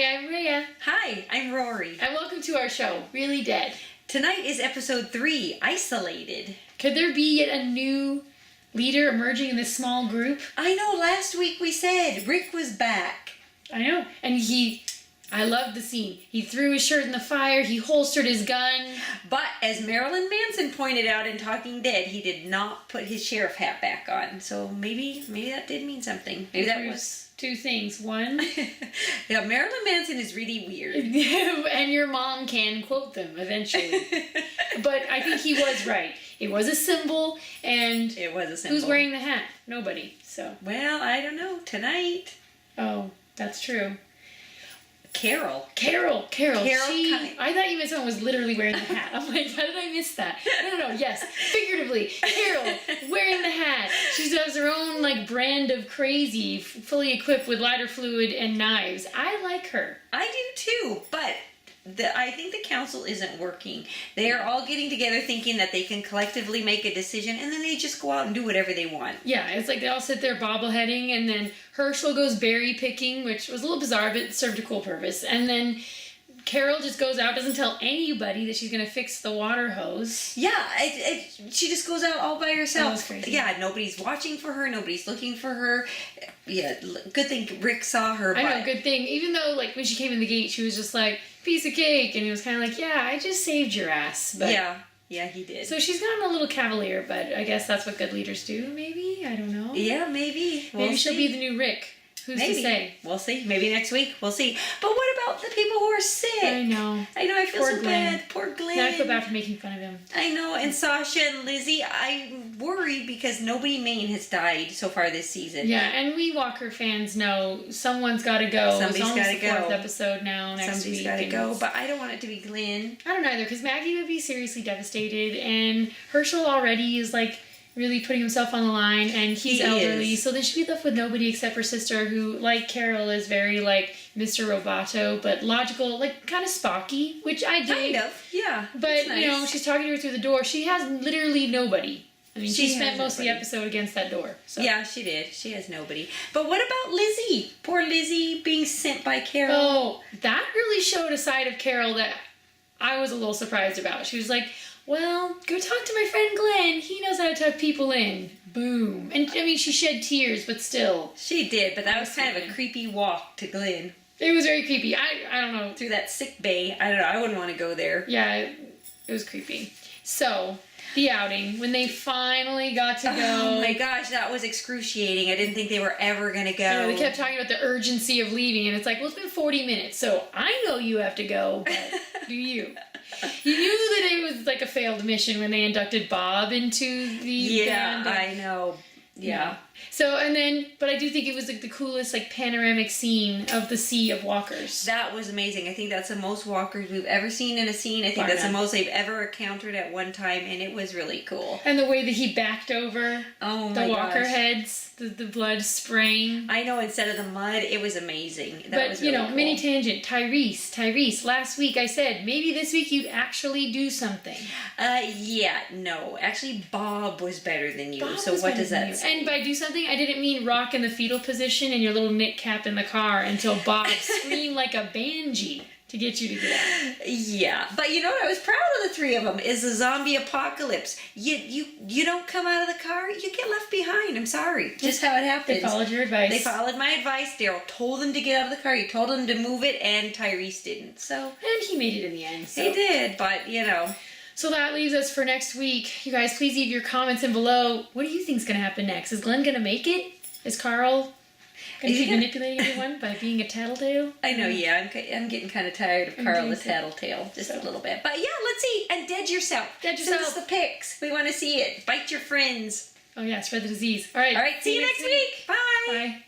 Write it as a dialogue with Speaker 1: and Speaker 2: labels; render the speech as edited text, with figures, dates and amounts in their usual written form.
Speaker 1: Hi, I'm Rhea.
Speaker 2: Hi, I'm Rory.
Speaker 1: And welcome to our show, Really Dead.
Speaker 2: Tonight is episode 3, Isolated.
Speaker 1: Could there be yet a new leader emerging in this small group?
Speaker 2: I know, last week we said Rick was back.
Speaker 1: I know. And I loved the scene. He threw his shirt in the fire, he holstered his gun.
Speaker 2: But as Marilyn Manson pointed out in Talking Dead, he did not put his sheriff hat back on. So maybe that did mean something. Maybe that was...
Speaker 1: Two things. One,
Speaker 2: yeah, Marilyn Manson is really weird.
Speaker 1: and your mom can quote them eventually. But I think he was right. It was a symbol, and
Speaker 2: it was a symbol.
Speaker 1: Who's wearing the hat? Nobody. So.
Speaker 2: Well, I don't know. Tonight.
Speaker 1: Oh, that's true.
Speaker 2: Carol.
Speaker 1: I thought you meant someone was literally wearing the hat. I'm like, how did I miss that? No. Yes, figuratively, Carol wearing the hat. She does her own brand of crazy, fully equipped with lighter fluid and knives. I like her.
Speaker 2: I do too, but I think the council isn't working. They are all getting together thinking that they can collectively make a decision, and then they just go out and do whatever they want.
Speaker 1: Yeah, it's like they all sit there bobbleheading, and then Herschel goes berry picking, which was a little bizarre, but served a cool purpose. And then Carol just goes out, doesn't tell anybody that she's going to fix the water hose.
Speaker 2: Yeah, she just goes out all by herself.
Speaker 1: That was crazy.
Speaker 2: Yeah, nobody's watching for her. Nobody's looking for her. Yeah, good thing Rick saw her.
Speaker 1: I know, good thing. Even though, when she came in the gate, she was just like, piece of cake. And he was kind of like, yeah, I just saved your ass. But
Speaker 2: yeah, he did.
Speaker 1: So she's gotten a little cavalier, but I guess that's what good leaders do, maybe? I don't know.
Speaker 2: Yeah, maybe.
Speaker 1: Maybe she'll be the new Rick. Who's to say?
Speaker 2: We'll see. Maybe next week. We'll see. But what about the people who are sick?
Speaker 1: I know.
Speaker 2: I feel
Speaker 1: Poor
Speaker 2: so
Speaker 1: Glenn.
Speaker 2: bad. Poor Glenn.
Speaker 1: Now I feel bad for making fun of him.
Speaker 2: I know. And Sasha and Lizzie, I'm worried because nobody Maine has died so far this season.
Speaker 1: Yeah, and we Walker fans know someone's got to go.
Speaker 2: Somebody's got to go.
Speaker 1: It's almost the 4th episode now next
Speaker 2: Somebody's
Speaker 1: week.
Speaker 2: Somebody's got to go, but I don't want it to be Glenn.
Speaker 1: I don't either, because Maggie would be seriously devastated, and Herschel already is really putting himself on the line, and he's elderly, so then she'd be left with nobody except her sister, who, like Carol, is very Mr. Roboto, but logical, kind of Spocky, which I dig.
Speaker 2: Kind of, yeah.
Speaker 1: But,
Speaker 2: nice.
Speaker 1: She's talking to her through the door. She has literally nobody. I mean, she spent most of the
Speaker 2: nobody.
Speaker 1: episode against that door. So.
Speaker 2: Yeah, she did. She has nobody. But what about Lizzie? Poor Lizzie being sent by Carol.
Speaker 1: Oh, that really showed a side of Carol that I was a little surprised about. She was like, well, go talk to my friend Glenn. He knows how to tuck people in. Boom. And, she shed tears, but still.
Speaker 2: She did, but that was kind of a creepy walk to Glenn.
Speaker 1: It was very creepy. I don't know.
Speaker 2: Through that sick bay. I don't know. I wouldn't want to go there.
Speaker 1: Yeah, it was creepy. So, the outing, when they finally got to go.
Speaker 2: Oh my gosh, that was excruciating. I didn't think they were ever going to go.
Speaker 1: They kept talking about the urgency of leaving, and it's like, well, it's been 40 minutes, so I know you have to go, but do you? You knew that it was a failed mission when they inducted Bob into the band.
Speaker 2: Yeah, I know. Yeah.
Speaker 1: So, but I do think it was the coolest panoramic scene of the sea of walkers.
Speaker 2: That was amazing. I think that's the most walkers we've ever seen in a scene. I think that's the most they've ever encountered at one time, and it was really cool.
Speaker 1: And the way that he backed over
Speaker 2: the
Speaker 1: walker heads, the blood spraying.
Speaker 2: I know, instead of the mud, it was amazing.
Speaker 1: That
Speaker 2: was really cool.
Speaker 1: Mini tangent, Tyrese, last week I said, maybe this week you'd actually do something.
Speaker 2: No. Actually, Bob was better than you,
Speaker 1: Bob
Speaker 2: so what does that say?
Speaker 1: And by do something, I didn't mean rock in the fetal position in your little knit cap in the car until Bob screamed like a banshee to get you to get out.
Speaker 2: Yeah, but what? I was proud of the 3 of them. Is the zombie apocalypse. You don't come out of the car, you get left behind. I'm sorry. Just how it happens.
Speaker 1: They followed your advice.
Speaker 2: They followed my advice. Daryl told them to get out of the car. He told them to move it, and Tyrese didn't.
Speaker 1: And he made it in the end. So.
Speaker 2: He did, but
Speaker 1: So that leaves us for next week. You guys, please leave your comments in below. What do you think is going to happen next? Is Glenn going to make it? Is Carl going to be manipulating everyone by being a tattletale?
Speaker 2: I know, yeah. I'm getting kind of tired of Carl the tattletale. Just a little bit. But yeah, let's see. And dead yourself. Send us the pics. We want to see it. Bite your friends.
Speaker 1: Oh yeah, spread the disease. All right.
Speaker 2: See you next week. Bye.
Speaker 1: Bye.